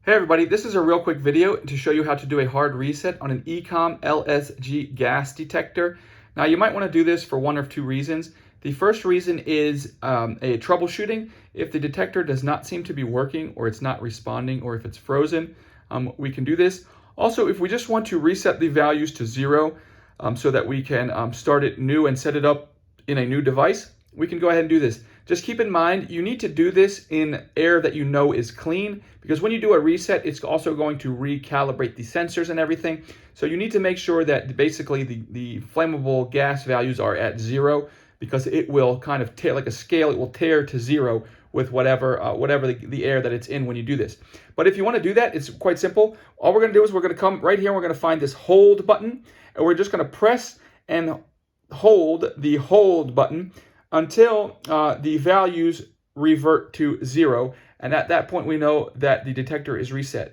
Hey everybody, this is a real quick video to show you how to do a hard reset on an ecm LSG gas detector. Now you might want to do this for one of two reasons. The first reason is a troubleshooting. If the detector does not seem to be working, or it's not responding, or if it's frozen, we can do this. Also, if we just want to reset the values to 0 so that we can start it new and set it up in a new device, we can go ahead and do this. Just keep in mind, you need to do this in air that you know is clean, because when you do a reset, it's also going to recalibrate the sensors and everything. So you need to make sure that basically the flammable gas values are at 0, because it will kind of tear like a scale. It will tear to 0 with whatever the air that it's in when you do this. But if you want to do that, it's quite simple. All we're going to do is we're going to come right here. We're going to find this hold button, and we're just going to press and hold the hold button until the values revert to 0. And at that point, we know that the detector is reset.